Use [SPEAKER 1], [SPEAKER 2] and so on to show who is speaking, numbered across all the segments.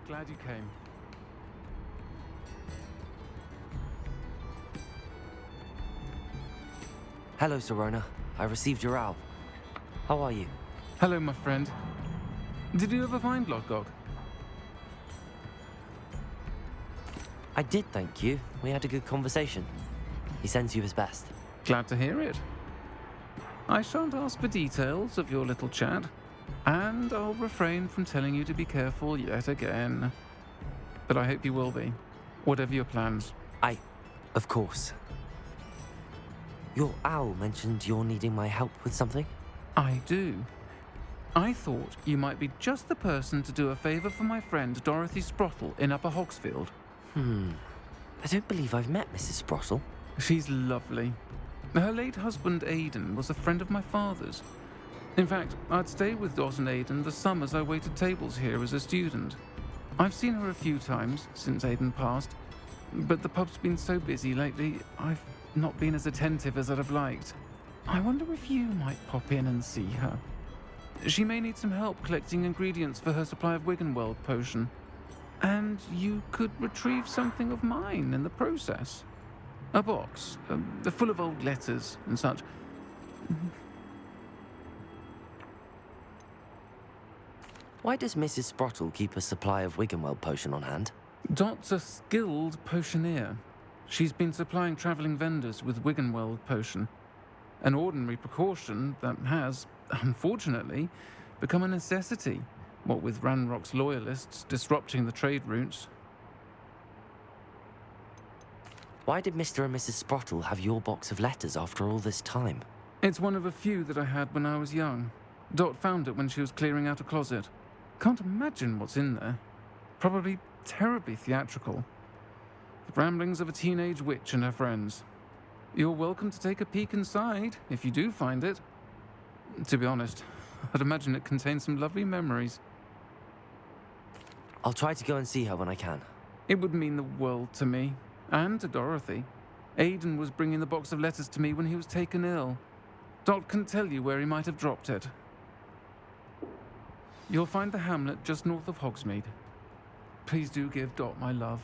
[SPEAKER 1] glad you came.
[SPEAKER 2] Hello, Serona. I received your owl. How are you?
[SPEAKER 1] Hello, my friend. Did you ever find Lodgok?
[SPEAKER 2] I did, thank you. We had a good conversation. He sends you his best.
[SPEAKER 1] Glad to hear it. I shan't ask for details of your little chat, and I'll refrain from telling you to be careful yet again. But I hope you will be, whatever your plans.
[SPEAKER 2] Of course. Your owl mentioned you're needing my help with something?
[SPEAKER 1] I do. I thought you might be just the person to do a favour for my friend Dorothy Sprottle in Upper Hogsfield.
[SPEAKER 2] I don't believe I've met Mrs. Sprottle.
[SPEAKER 1] She's lovely. Her late husband Aidan was a friend of my father's. In fact, I'd stayed with Dot and Aidan the summers I waited tables here as a student. I've seen her a few times since Aidan passed, but the pub's been so busy lately, I've not been as attentive as I'd have liked. I wonder if you might pop in and see her. She may need some help collecting ingredients for her supply of Wiggenweld potion. And you could retrieve something of mine in the process. A box, full of old letters and such.
[SPEAKER 2] Why does Mrs. Sprottle keep a supply of Wiggenweld potion on hand?
[SPEAKER 1] Dot's a skilled potioneer. She's been supplying travelling vendors with Wiggenweld potion. An ordinary precaution that has, unfortunately, become a necessity, what with Ranrock's loyalists disrupting the trade routes.
[SPEAKER 2] Why did Mr. and Mrs. Sprottle have your box of letters after all this time?
[SPEAKER 1] It's one of a few that I had when I was young. Dot found it when she was clearing out a closet. Can't imagine what's in there. Probably terribly theatrical. The ramblings of a teenage witch and her friends. You're welcome to take a peek inside, if you do find it. To be honest, I'd imagine it contains some lovely memories.
[SPEAKER 2] I'll try to go and see her when I can.
[SPEAKER 1] It would mean the world to me, and to Dorothy. Aidan was bringing the box of letters to me when he was taken ill. Dot can tell you where he might have dropped it. You'll find the hamlet just north of Hogsmeade. Please do give Dot my love.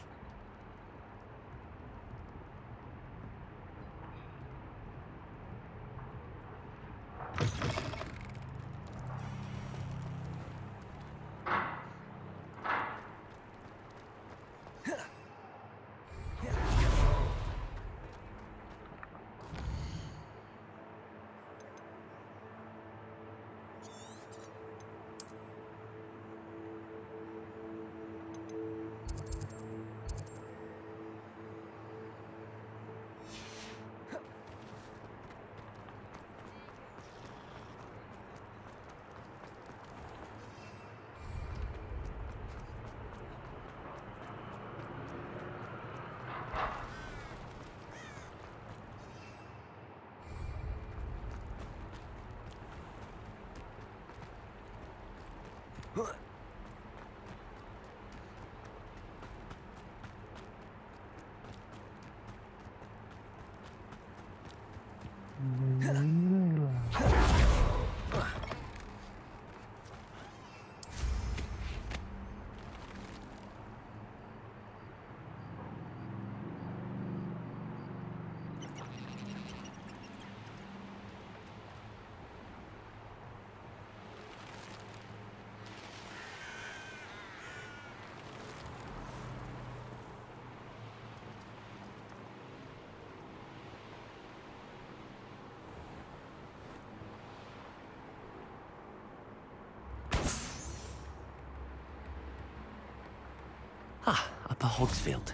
[SPEAKER 2] Upper Hogsfield.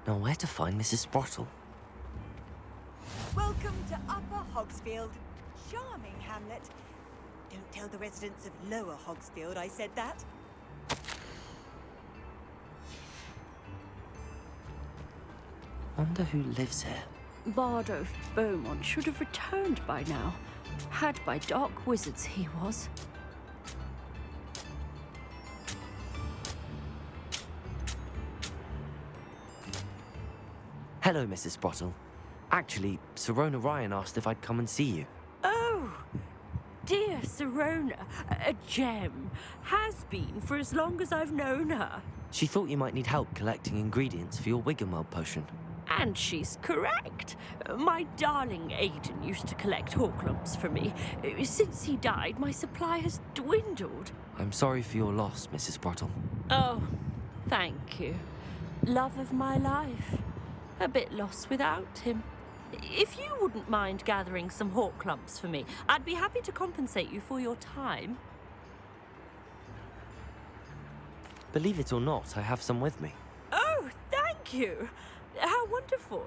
[SPEAKER 2] Now where to find Mrs. Sprottle?
[SPEAKER 3] Welcome to Upper Hogsfield. Charming hamlet. Don't tell the residents of Lower Hogsfield I said that.
[SPEAKER 2] Wonder who lives here.
[SPEAKER 4] Bardolph Beaumont should have returned by now. Had by dark wizards he was.
[SPEAKER 2] Hello, Mrs. Sprottle. Actually, Serona Ryan asked if I'd come and see you.
[SPEAKER 4] Oh, dear Serona, a gem. Has been for as long as I've known her.
[SPEAKER 2] She thought you might need help collecting ingredients for your Wiggenweld potion.
[SPEAKER 4] And she's correct. My darling Aiden used to collect Horklumps for me. Since he died, my supply has dwindled.
[SPEAKER 2] I'm sorry for your loss, Mrs. Sprottle.
[SPEAKER 4] Oh, thank you. Love of my life. A bit lost without him. If you wouldn't mind gathering some Horklumps for me, I'd be happy to compensate you for your time.
[SPEAKER 2] Believe it or not, I have some with me.
[SPEAKER 4] Oh, thank you. How wonderful.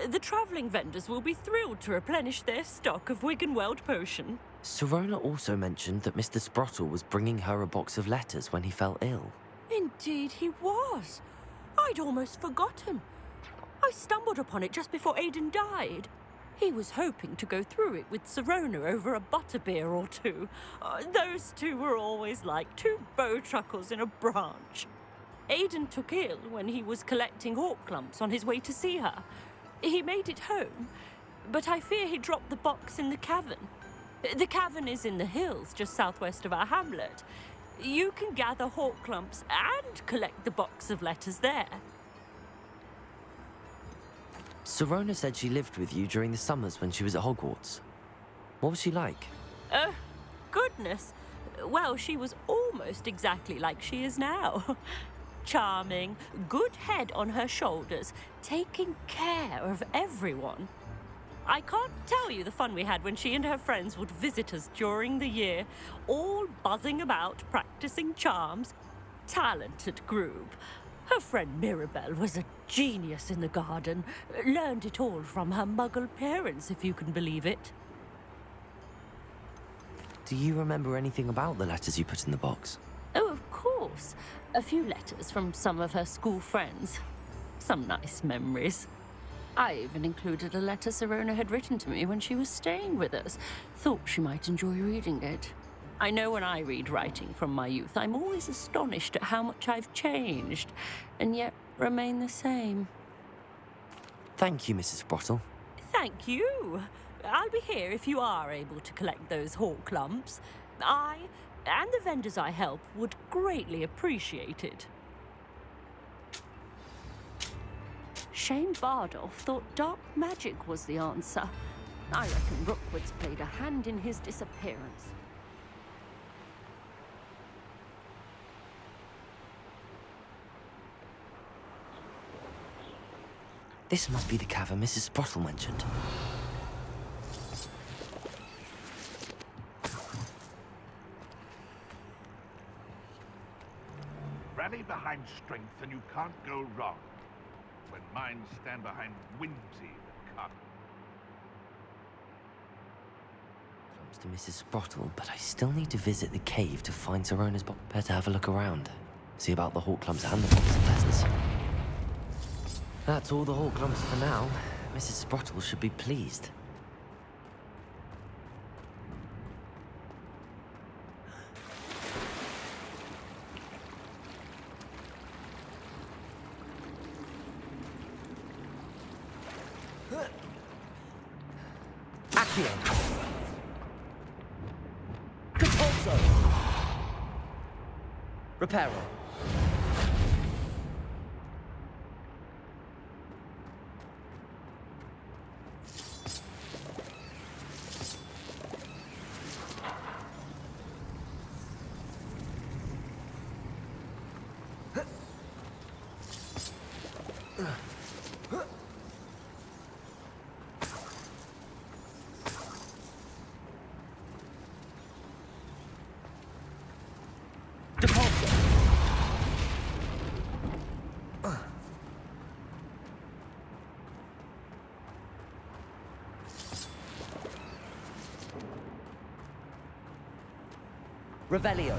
[SPEAKER 4] The travelling vendors will be thrilled to replenish their stock of Wiggenweld potion.
[SPEAKER 2] Sirona also mentioned that Mr. Sprottle was bringing her a box of letters when he fell ill.
[SPEAKER 4] Indeed he was. I'd almost forgotten. I stumbled upon it just before Aiden died. He was hoping to go through it with Sirona over a butterbeer or two. Those two were always like two bowtruckles in a branch. Aiden took ill when he was collecting Horklumps on his way to see her. He made it home, but I fear he dropped the box in the cavern. The cavern is in the hills just southwest of our hamlet. You can gather Horklumps and collect the box of letters there.
[SPEAKER 2] Sirona said she lived with you during the summers when she was at Hogwarts. What was she like?
[SPEAKER 4] Oh, goodness. Well, she was almost exactly like she is now. Charming, good head on her shoulders, taking care of everyone. I can't tell you the fun we had when she and her friends would visit us during the year, all buzzing about, practicing charms. Talented group. Her friend Mirabelle was a genius in the garden. Learned it all from her muggle parents, if you can believe it.
[SPEAKER 2] Do you remember anything about the letters you put in the box?
[SPEAKER 4] Oh, of course. A few letters from some of her school friends. Some nice memories. I even included a letter Sirona had written to me when she was staying with us. Thought she might enjoy reading it. I know when I read writing from my youth, I'm always astonished at how much I've changed, and yet remain the same.
[SPEAKER 2] Thank you, Mrs. Sprottle.
[SPEAKER 4] Thank you. I'll be here if you are able to collect those Horklumps. I and the vendors I help would greatly appreciate it. Shane Bardolph thought dark magic was the answer. I reckon Rookwood's played a hand in his disappearance.
[SPEAKER 2] This must be the cavern Mrs. Sprottle mentioned.
[SPEAKER 5] Rally behind strength and you can't go wrong. When minds stand behind whimsy and cunning.
[SPEAKER 2] Comes to Mrs. Sprottle, but I still need to visit the cave to find Sirona's box. Better have a look around. See about the Horklumps and the box of letters. That's all the Horklumps for now. Mrs. Sprottle should be pleased. Accio! Compulso! Reparo! Revelio.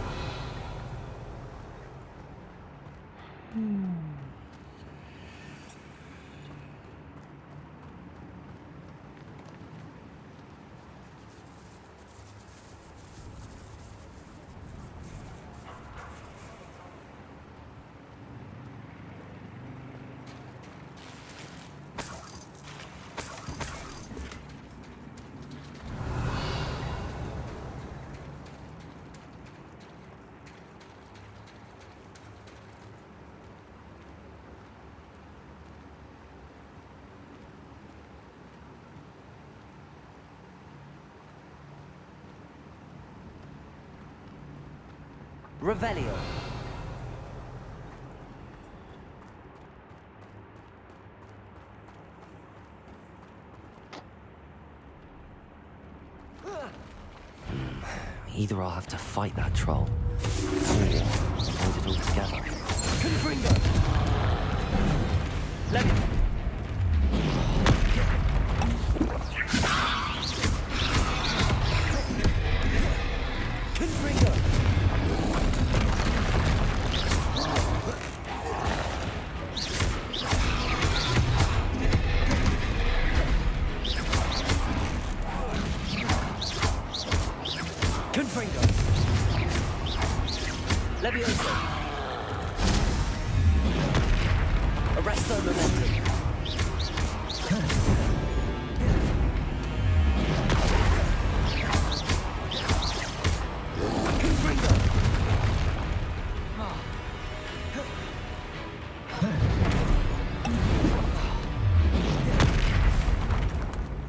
[SPEAKER 2] Revelio. Either I'll have to fight that troll, or avoid it altogether. Confringo! Let me... Confringo! Confringo! Levioso! Arresto momentum! Confringo!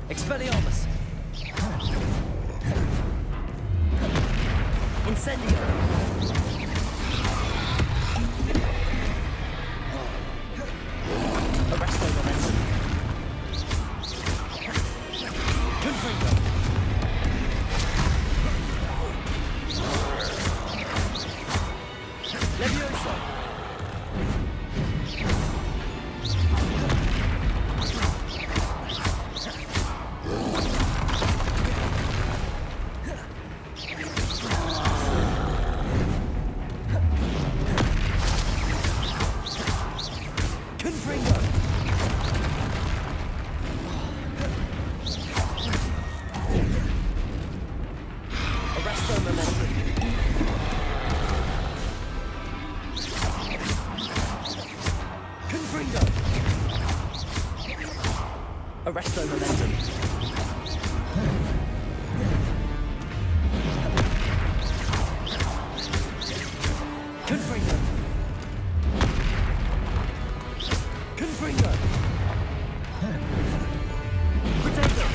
[SPEAKER 2] Expelliarmus! Incendio! Arresto momentum! Confringo! Levioso! Confringo! Arresto momentum! Confringo! Arresto momentum! Confringo! Confringo! Potato!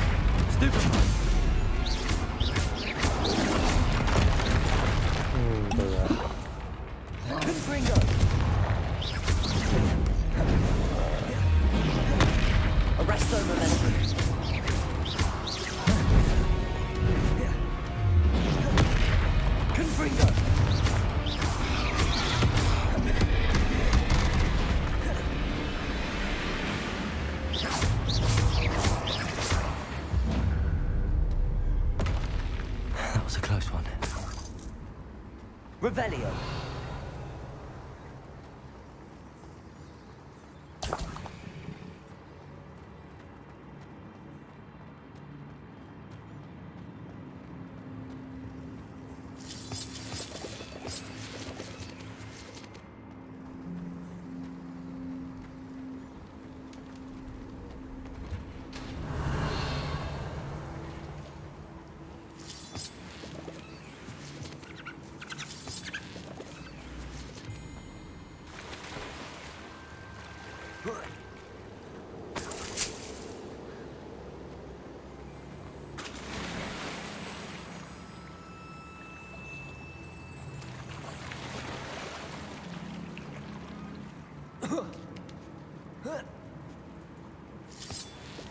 [SPEAKER 2] Stupid! Confringo! Arresto momentum! Confringo! That was a close one. Revelio.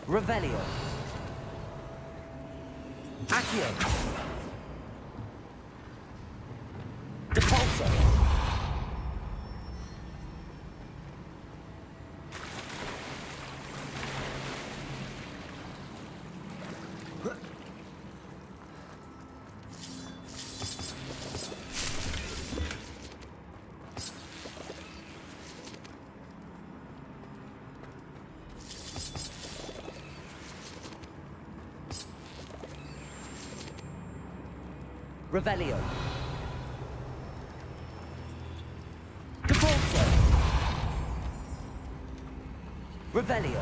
[SPEAKER 2] Revelio. Accio. Depulso. Revelio. Depulso. Revelio.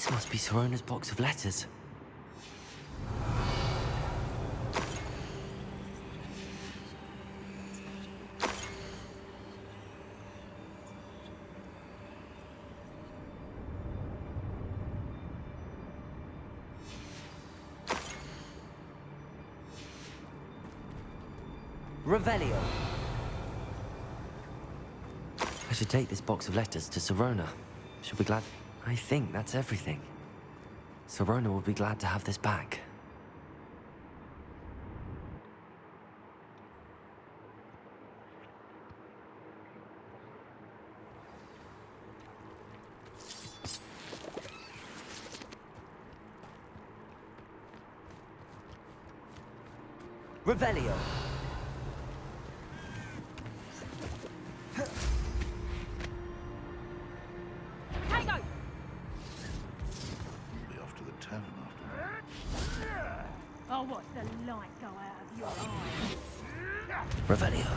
[SPEAKER 2] This must be Sirona's box of letters. Revelio. I should take this box of letters to Sirona. She'll be glad. I think that's everything. Sirona will be glad to have this back. Revelio.
[SPEAKER 5] Be off to the tavern after that.
[SPEAKER 3] Oh, watch the light go out of your eyes.
[SPEAKER 2] Revelio.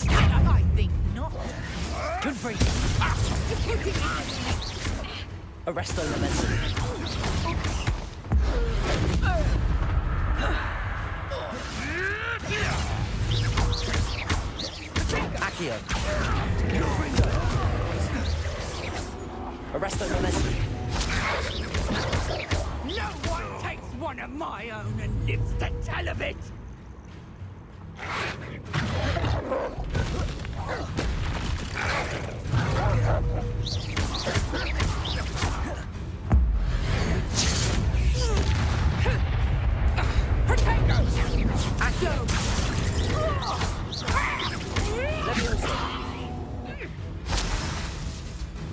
[SPEAKER 3] I think not.
[SPEAKER 2] Good break. Arresto momentum. Accio. Arresto momentum.
[SPEAKER 6] No one takes one of my own and lives to tell of it!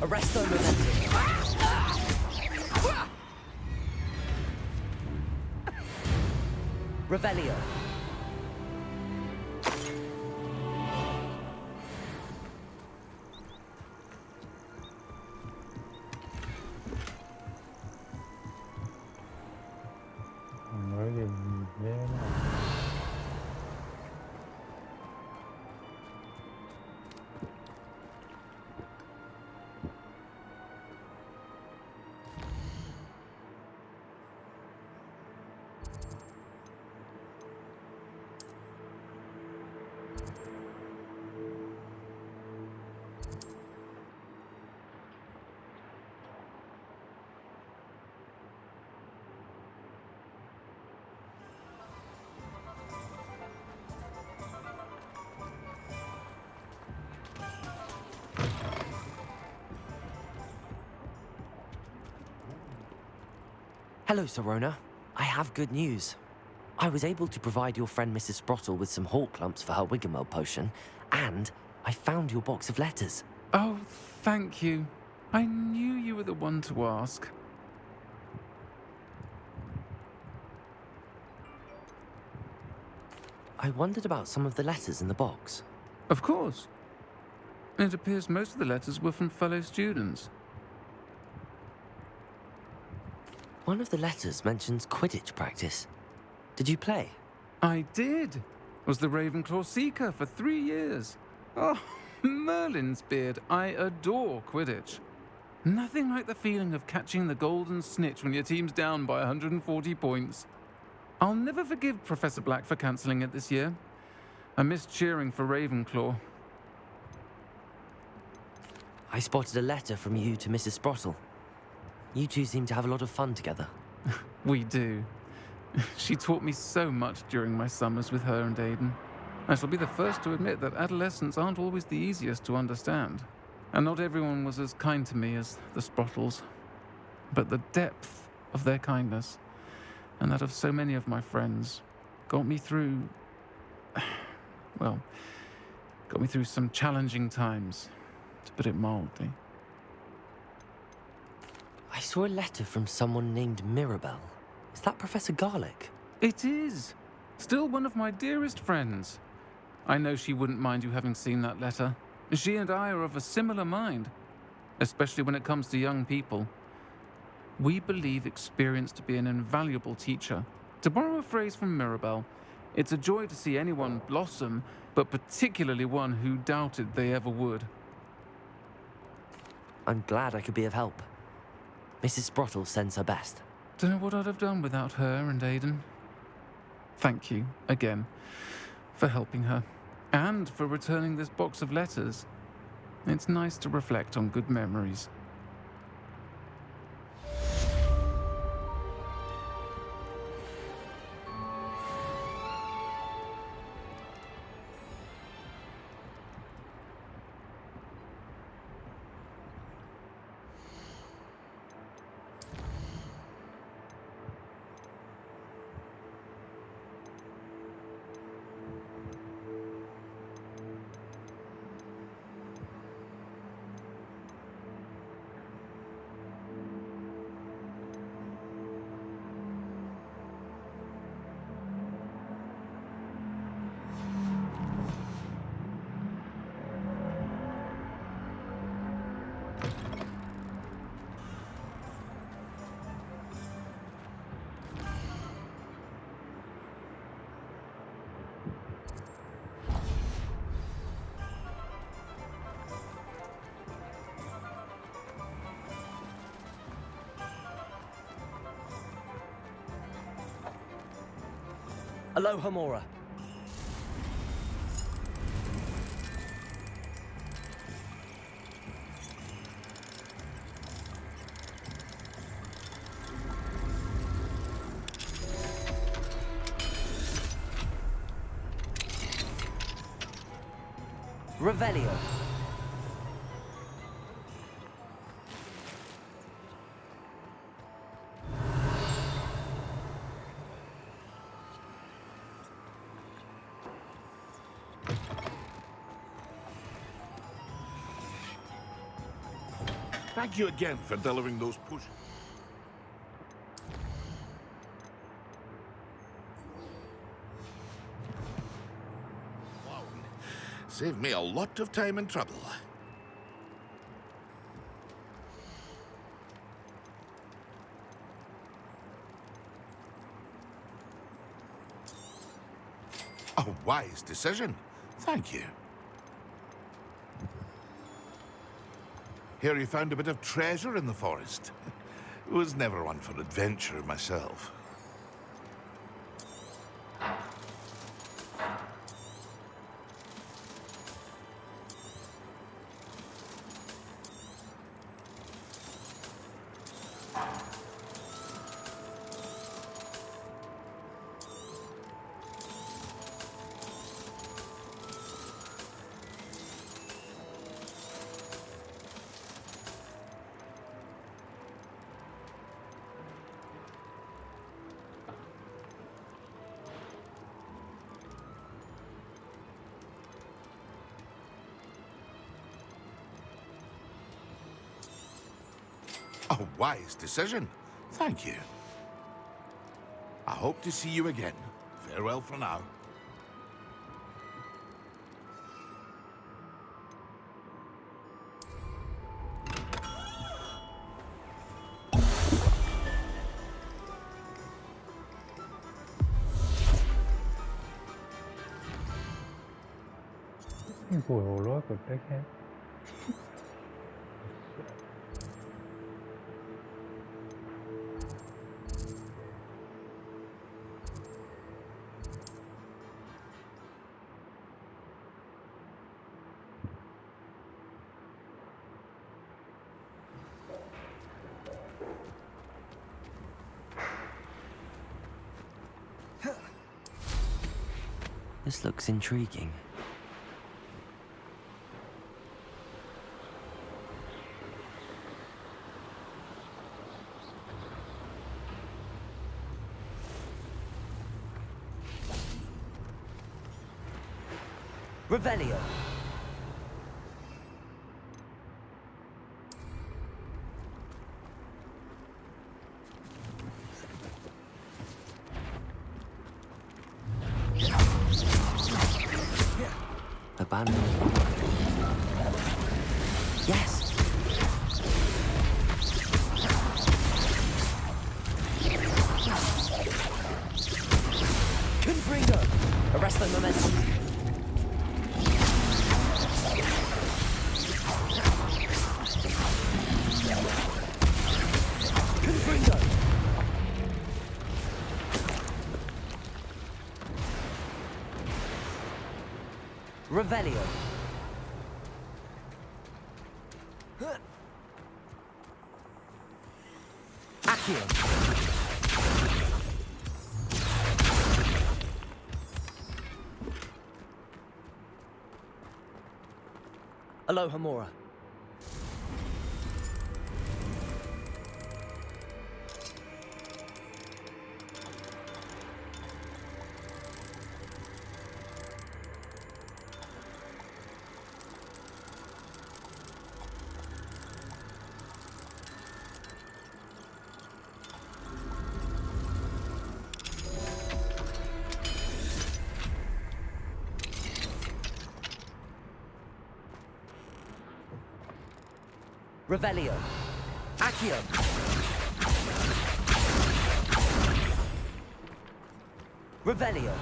[SPEAKER 2] Arresto momentum. Revelio.
[SPEAKER 7] Nói gì dễ mà.
[SPEAKER 2] Hello, Sirona. I have good news. I was able to provide your friend Mrs. Sprottle with some hawk lumps for her Wiggenweld potion, and I found your box of letters.
[SPEAKER 1] Oh, thank you. I knew you were the one to ask.
[SPEAKER 2] I wondered about some of the letters in the box.
[SPEAKER 1] Of course. It appears most of the letters were from fellow students.
[SPEAKER 2] One of the letters mentions Quidditch practice. Did you play?
[SPEAKER 1] I did. Was the Ravenclaw Seeker for 3 years. Oh, Merlin's beard. I adore Quidditch. Nothing like the feeling of catching the golden snitch when your team's down by 140 points. I'll never forgive Professor Black for cancelling it this year. I missed cheering for Ravenclaw.
[SPEAKER 2] I spotted a letter from you to Mrs. Sprottle. You two seem to have a lot of fun together.
[SPEAKER 1] We do. She taught me so much during my summers with her and Aiden. I shall be the first to admit that adolescents aren't always the easiest to understand. And not everyone was as kind to me as the Sprottles. But the depth of their kindness, and that of so many of my friends, got me through... well, got me through some challenging times. to put it mildly.
[SPEAKER 2] I saw a letter from someone named Mirabelle. Is that Professor Garlick?
[SPEAKER 1] It is! Still one of my dearest friends. I know she wouldn't mind you having seen that letter. She and I are of a similar mind, especially when it comes to young people. We believe experience to be an invaluable teacher. To borrow a phrase from Mirabelle, it's a joy to see anyone blossom, but particularly one who doubted they ever would.
[SPEAKER 2] I'm glad I could be of help. Mrs. Sprottle sends her best.
[SPEAKER 1] Don't know what I'd have done without her and Aidan. Thank you, again, for helping her, and for returning this box of letters. It's nice to reflect on good memories.
[SPEAKER 2] Aloha, Mora. Revelio.
[SPEAKER 5] Thank you again for delivering those push. Wow. Saved me a lot of time and trouble. A wise decision. Thank you. Hear you found a bit of treasure in the forest. Was never one for adventure myself. A wise decision. Thank you. I hope to see you again. Farewell for now.
[SPEAKER 7] Ủa lúa cực đấy khác.
[SPEAKER 2] This looks intriguing. Revelio. abandoned. Yes. Confringo! Arrest the momentum. Confringo! Revelio. Accio. Aloha Mora. Revelio. Accio. Revelio.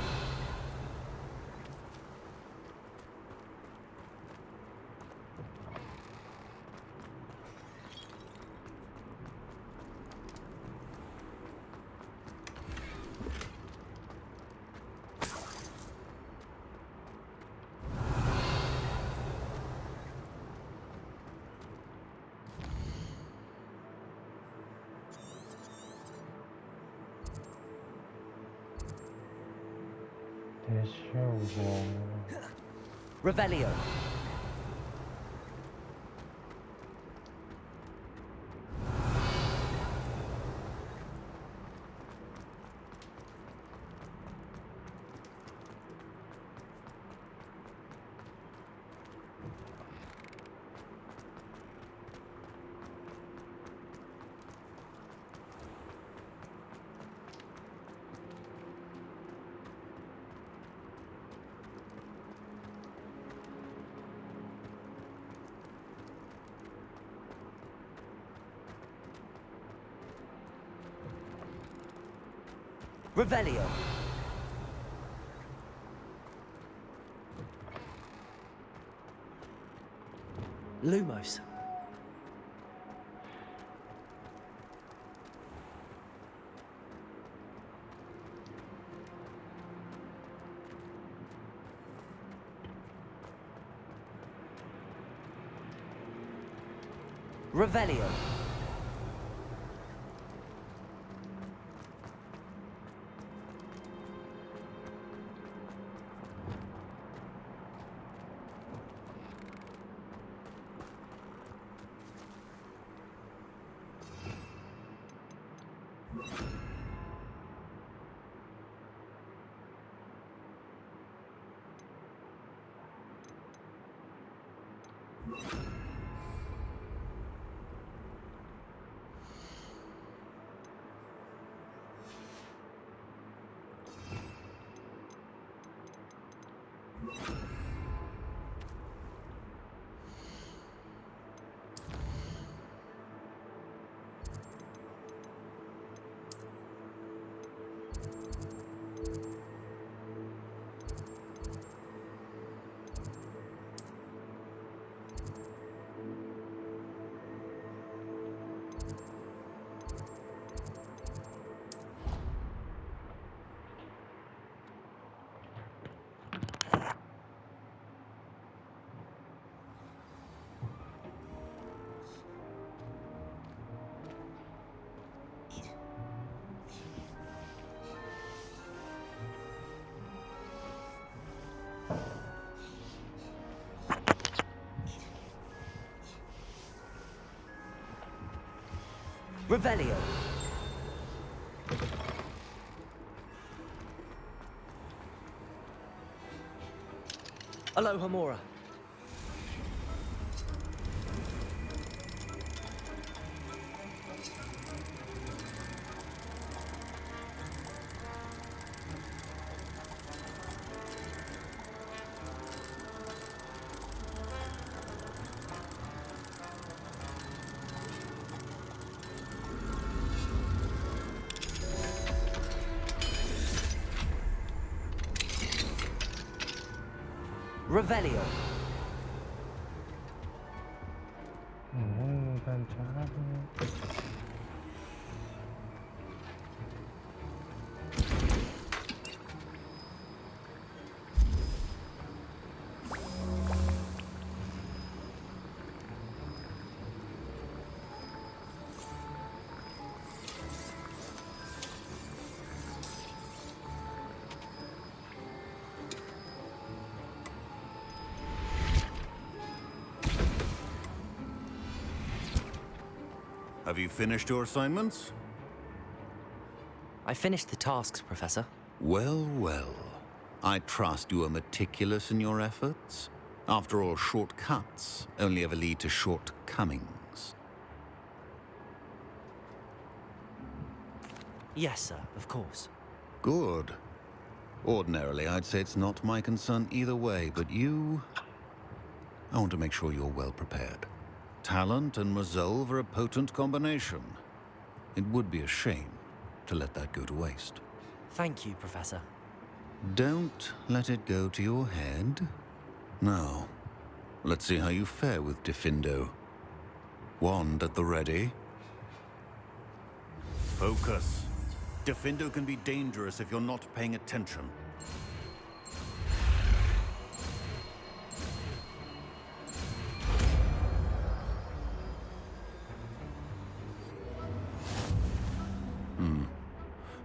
[SPEAKER 7] 대시하고
[SPEAKER 2] Revelio. Revelio. Lumos. Revelio. Revelio. Aloha Mora. Revelio.
[SPEAKER 7] 괜찮아.
[SPEAKER 8] Have you finished your assignments?
[SPEAKER 2] I finished the tasks, Professor.
[SPEAKER 8] Well, well. I trust you are meticulous in your efforts. After all, shortcuts only ever lead to shortcomings.
[SPEAKER 2] Yes, sir, of course.
[SPEAKER 8] Good. Ordinarily, I'd say it's not my concern either way, but you... I want to make sure you're well prepared. Talent and resolve are a potent combination. It would be a shame to let that go to waste.
[SPEAKER 2] Thank you, Professor.
[SPEAKER 8] Don't let it go to your head. Now, let's see how you fare with Diffindo. Wand at the ready. Focus. Diffindo can be dangerous if you're not paying attention.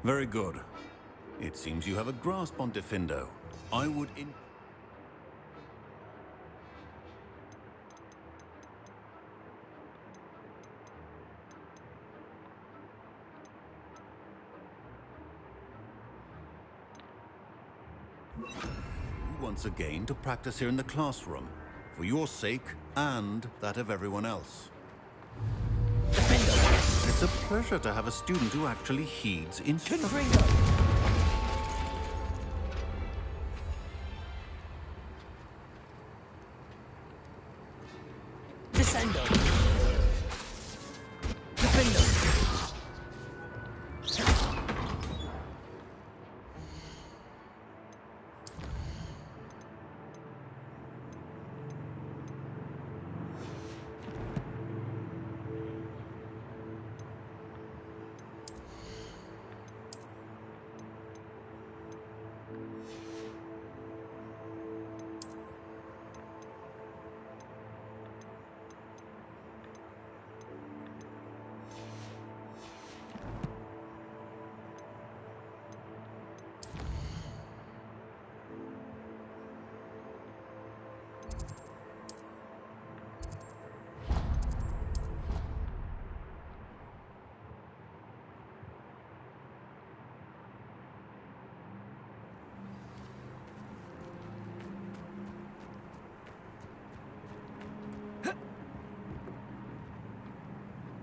[SPEAKER 8] Very good. It seems you have a grasp on Diffindo. I would once again to practice here in the classroom, for your sake and that of everyone else. It's a pleasure to have a student who actually heeds instruction.
[SPEAKER 2] Descendo. Defendo.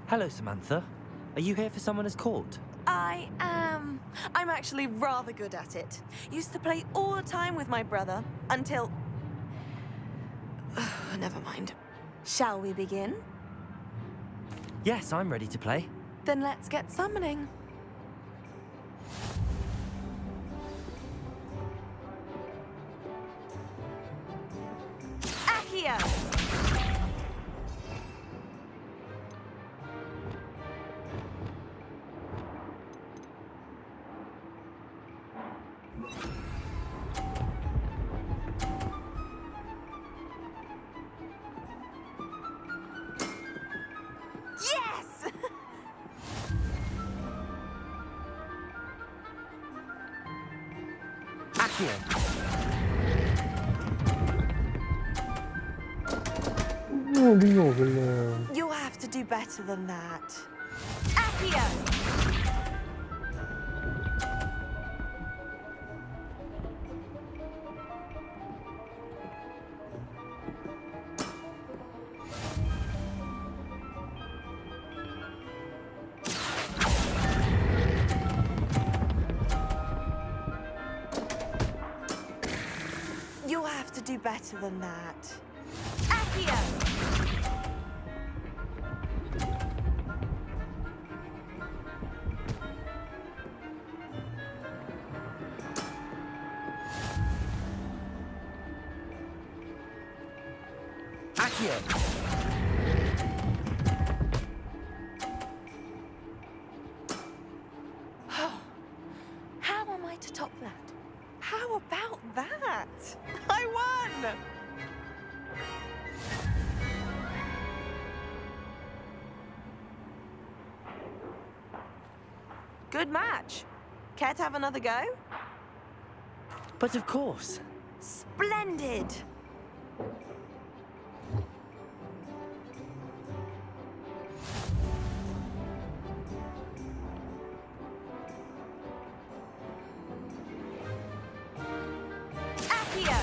[SPEAKER 2] Hello, Samantha. Are you here for Summoner's Court?
[SPEAKER 9] I am. I'm actually rather good at it. Used to play all the time with my brother, until... Never mind. Shall we begin?
[SPEAKER 2] Yes, I'm ready to play.
[SPEAKER 9] Then let's get summoning. Accio! Yes!
[SPEAKER 2] Accio.
[SPEAKER 7] 어디 오길래?
[SPEAKER 9] You'll have to do better than that. Accio! You'll have to do better than that. Accio!
[SPEAKER 2] Accio!
[SPEAKER 9] How am I to top that? How about that? I won! Good match. Care to have another go?
[SPEAKER 2] But of course.
[SPEAKER 9] Splendid! Accio!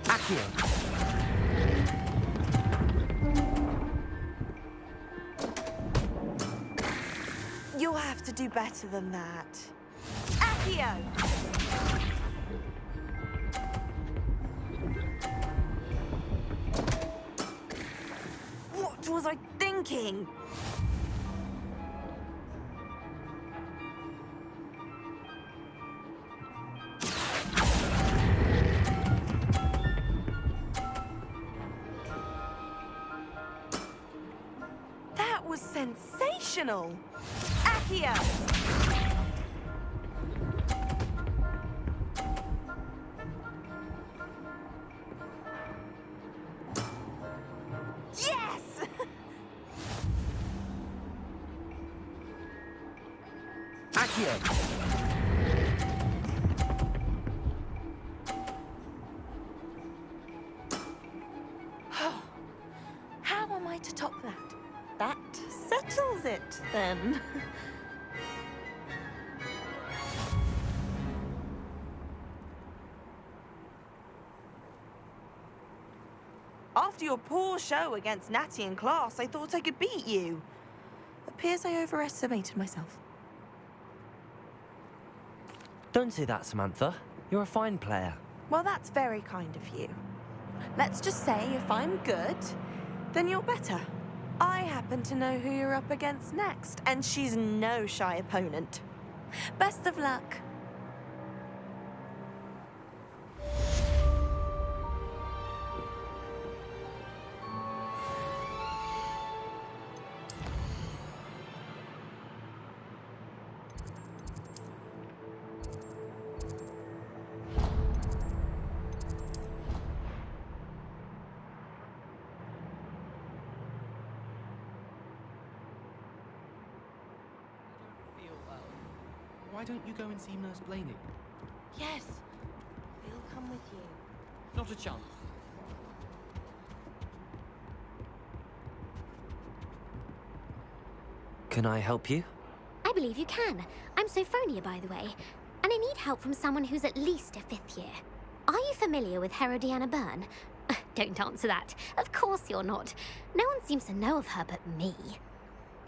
[SPEAKER 2] Accio!
[SPEAKER 9] You'll have to do better than that. Accio! What was I thinking? That was sensational! Accio! Yes!
[SPEAKER 2] Accio!
[SPEAKER 9] How am I to top that? That settles it, then. After your poor show against Natty in class, I thought I could beat you. Appears I overestimated myself.
[SPEAKER 2] Don't say that, Samantha. You're a fine player.
[SPEAKER 9] Well, that's very kind of you. Let's just say if I'm good, then you're better. I happen to know who you're up against next, and she's no shy opponent. Best of luck.
[SPEAKER 10] Why don't you go and see Nurse Blaney?
[SPEAKER 9] Yes, we'll come with you.
[SPEAKER 10] Not a chance.
[SPEAKER 2] Can I help you?
[SPEAKER 11] I believe you can. I'm Sophronia, by the way, and I need help from someone who's at least a 5th year. Are you familiar with Herodiana Byrne? Don't answer that. Of course you're not. No one seems to know of her but me.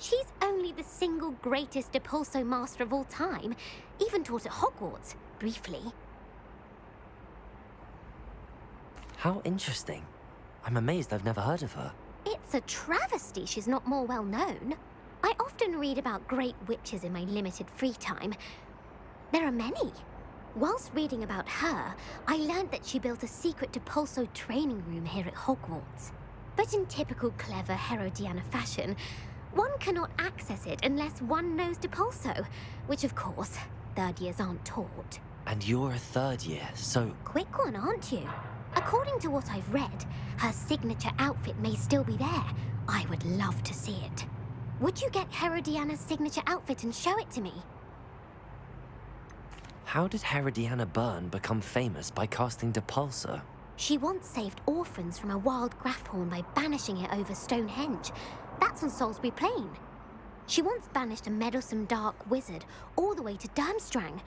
[SPEAKER 11] She's only the single greatest Depulso master of all time, even taught at Hogwarts, briefly.
[SPEAKER 2] How interesting. I'm amazed I've never heard of her.
[SPEAKER 11] It's a travesty she's not more well known. I often read about great witches in my limited free time. There are many. Whilst reading about her, I learned that she built a secret Depulso training room here at Hogwarts. But in typical clever Herodiana fashion, one cannot access it unless one knows Depulso, which of course, 3rd years aren't taught.
[SPEAKER 2] And you're a 3rd year, so...
[SPEAKER 11] Quick one, aren't you? According to what I've read, her signature outfit may still be there. I would love to see it. Would you get Herodiana's signature outfit and show it to me?
[SPEAKER 2] How did Herodiana Byrne become famous by casting Depulso?
[SPEAKER 11] She once saved orphans from a wild Grafhorn by banishing it over Stonehenge. That's on Salisbury Plain. She once banished a meddlesome dark wizard all the way to Durmstrang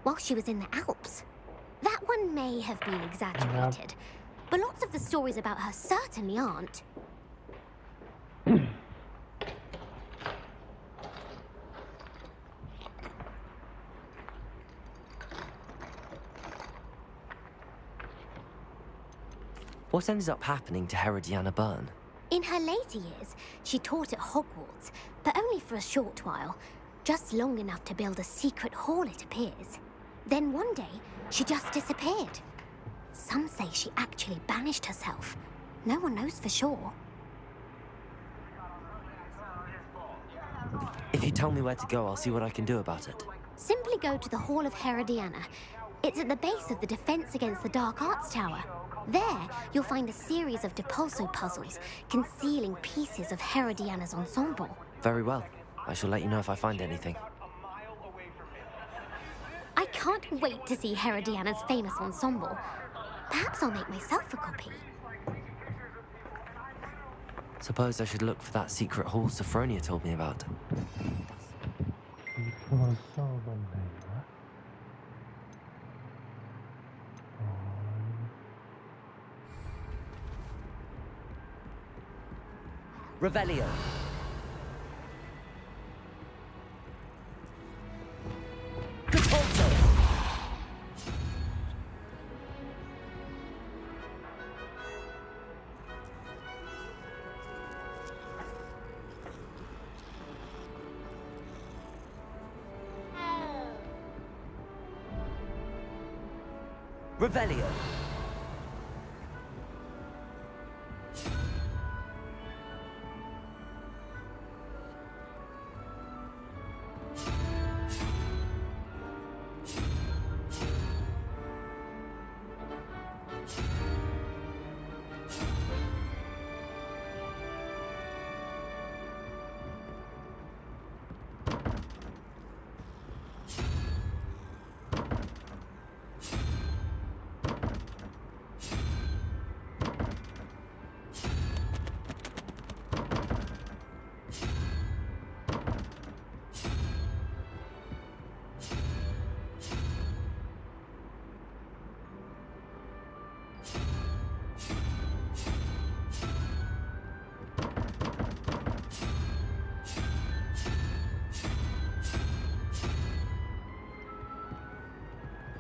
[SPEAKER 11] while she was in the Alps. That one may have been exaggerated, but lots of the stories about her certainly aren't.
[SPEAKER 2] What ended up happening to Herodiana Byrne?
[SPEAKER 11] In her later years, she taught at Hogwarts, but only for a short while. Just long enough to build a secret hall, it appears. Then one day, she just disappeared. Some say she actually banished herself. No one knows for sure.
[SPEAKER 2] If you tell me where to go, I'll see what I can do about it.
[SPEAKER 11] Simply go to the Hall of Herodiana. It's at the base of the Defense Against the Dark Arts Tower. There, you'll find a series of Depulso puzzles concealing pieces of Herodiana's ensemble.
[SPEAKER 2] Very well. I shall let you know if I find anything.
[SPEAKER 11] I can't wait to see Herodiana's famous ensemble. Perhaps I'll make myself a copy.
[SPEAKER 2] Suppose I should look for that secret hall Sophronia told me about.
[SPEAKER 7] 이쪽으로 싸워봤나 이거?
[SPEAKER 2] Revelio. Depulso. Revelio.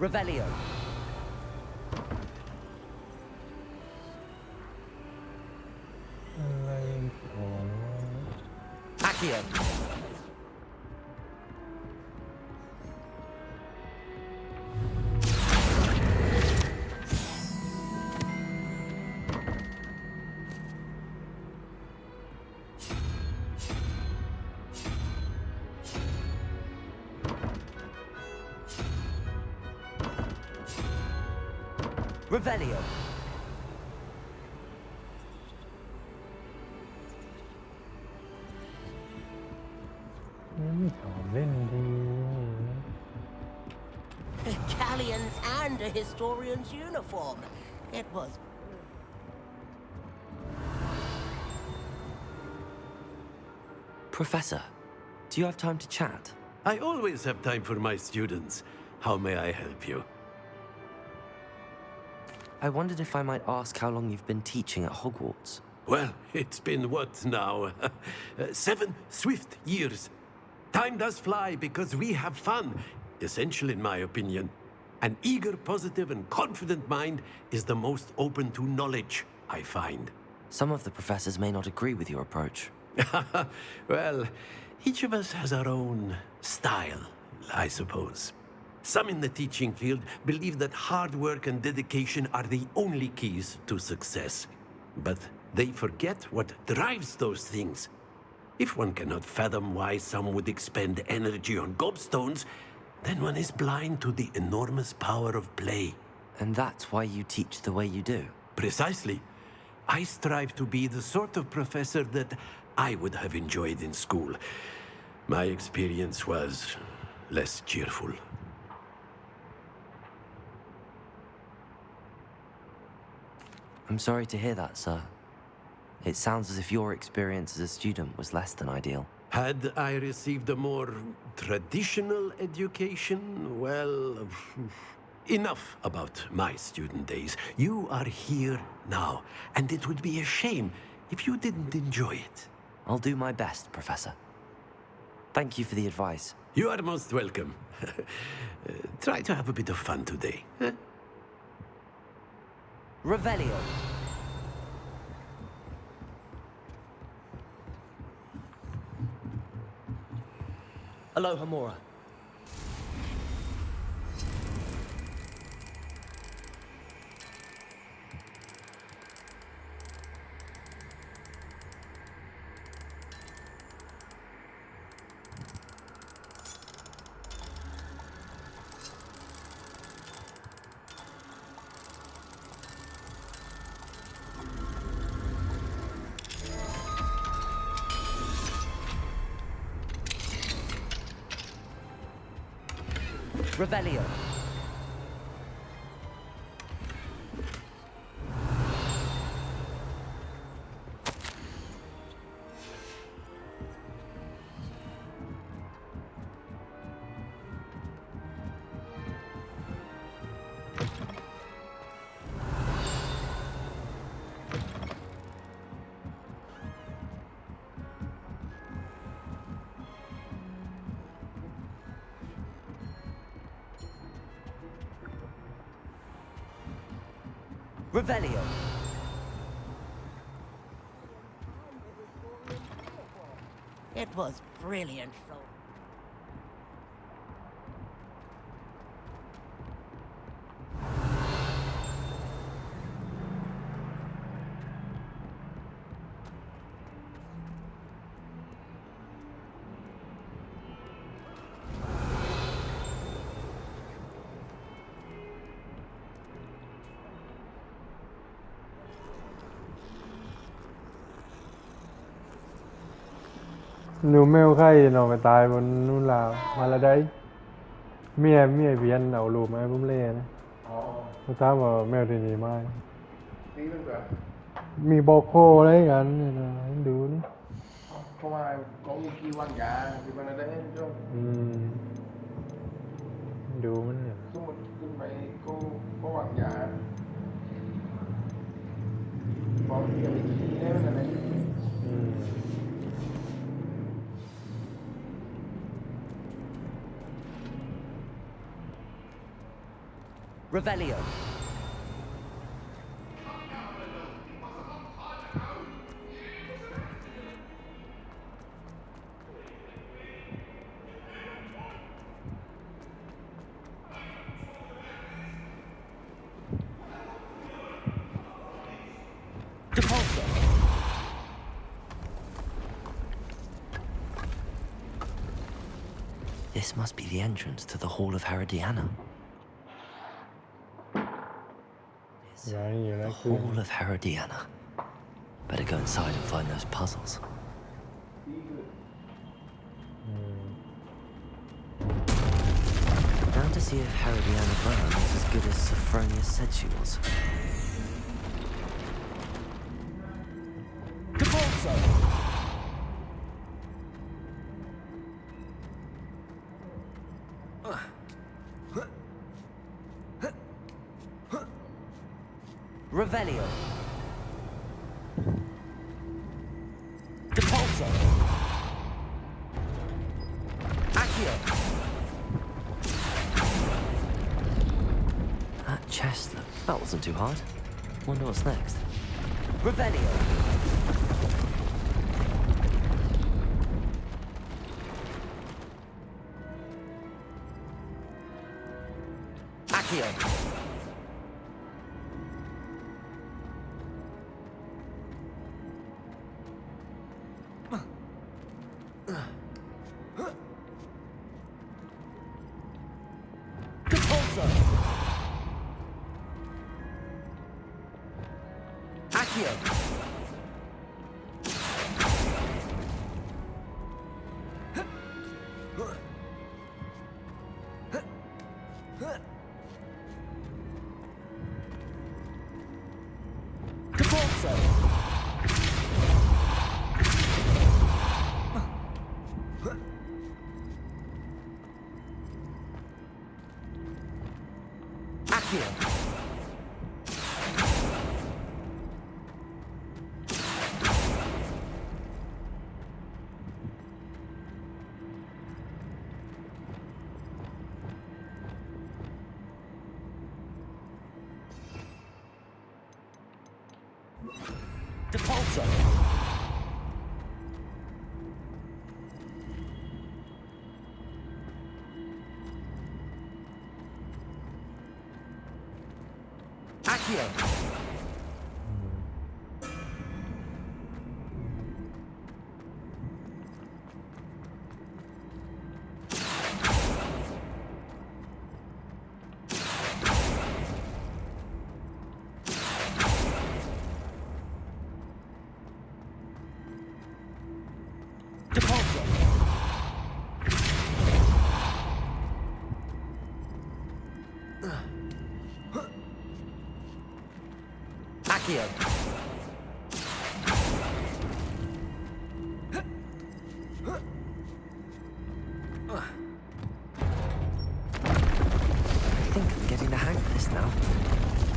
[SPEAKER 2] Revelio. Accio. Revelio.
[SPEAKER 12] Galleons and a historian's uniform. It was...
[SPEAKER 2] Professor, do you have time to chat?
[SPEAKER 13] I always have time for my students. How may I help you?
[SPEAKER 2] I wondered if I might ask how long you've been teaching at Hogwarts.
[SPEAKER 13] Well, it's been what now? 7 swift years. Time does fly because we have fun. Essential in my opinion. An eager, positive, and confident mind is the most open to knowledge, I find.
[SPEAKER 2] Some of the professors may not agree with your approach.
[SPEAKER 13] Well, each of us has our own style, I suppose. Some in the teaching field believe that hard work and dedication are the only keys to success. But they forget what drives those things. If one cannot fathom why some would expend energy on gobstones, then one is blind to the enormous power of play.
[SPEAKER 2] And that's why you teach the way you do?
[SPEAKER 13] Precisely. I strive to be the sort of professor that I would have enjoyed in school. My experience was less cheerful.
[SPEAKER 2] I'm sorry to hear that, sir. It sounds as if your experience as a student was less than ideal.
[SPEAKER 13] Had I received a more traditional education, well, enough about my student days. You are here now, and it would be a shame if you didn't enjoy it.
[SPEAKER 2] I'll do my best, Professor. Thank you for the advice.
[SPEAKER 13] You are most welcome. Try to have a bit of fun today. Huh?
[SPEAKER 2] Revelio. Aloha Mora. Revelio. Revelio.
[SPEAKER 12] It was brilliant, so.
[SPEAKER 7] Nhiều mèo khay nó phải tài bọnนู่นlà mà là đấy mẹ biến ẩu lùm ai cũng lê này người ta mà mèo thì nhỉ mai mi bò khô đấy gắn này là anh đứa đi
[SPEAKER 14] เพราะว่าเขามีกี่วันยาที่มันได้ช่วง
[SPEAKER 7] ดูมันเนี่ย
[SPEAKER 14] สมมติขึ้นไปก็วางยาบอกเดี๋ยวไปกินได้มันอะไร
[SPEAKER 2] Revelio. Depulso. This must be the entrance to the Hall of Herodiana. The Hall of Herodiana. Better go inside and find those puzzles. Now to see if Herodiana Brown is as good as Sophronia said she was. Depulso! Revelio. Depulso. Accio. That chest, that wasn't too hard. Wonder what's next. Revelio. Accio. Depulso. Accio. Accio. I think I'm getting the hang of this now.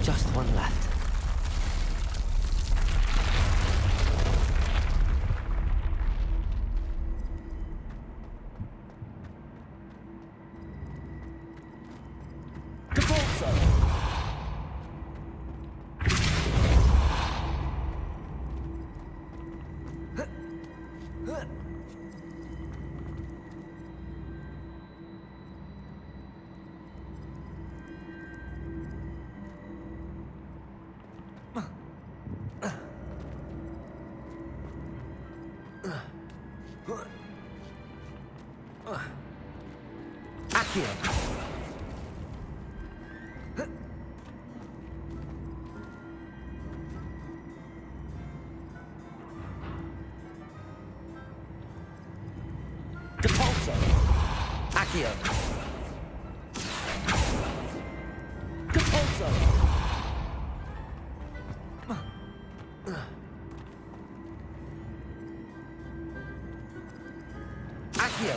[SPEAKER 2] Just one left. Accio. Depulso. Accio. Depulso. Accio.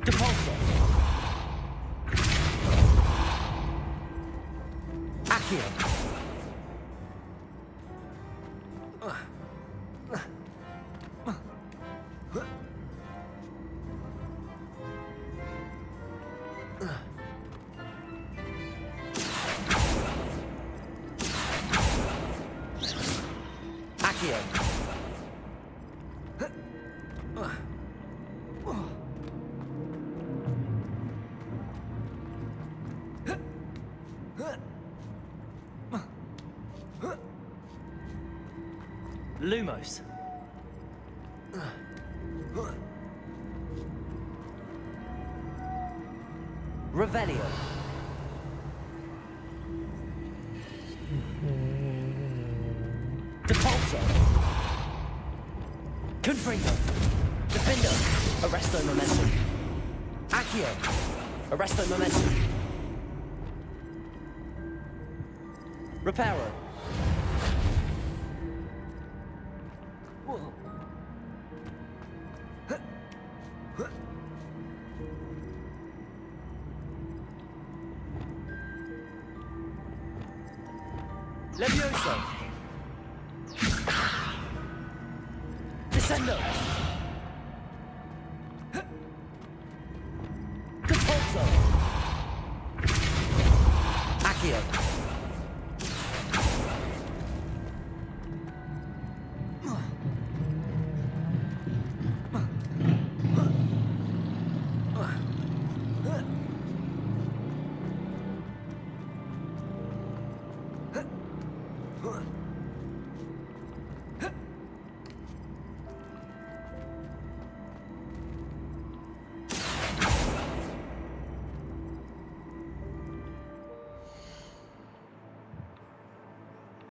[SPEAKER 2] Depulso. Accio. Accio. Lumos. Revelio. Depulso. Confringo. Defendo. Arresto momentum. Accio. Arresto momentum. Reparo. Levioso. Descendo. Depulso. Accio. Huh.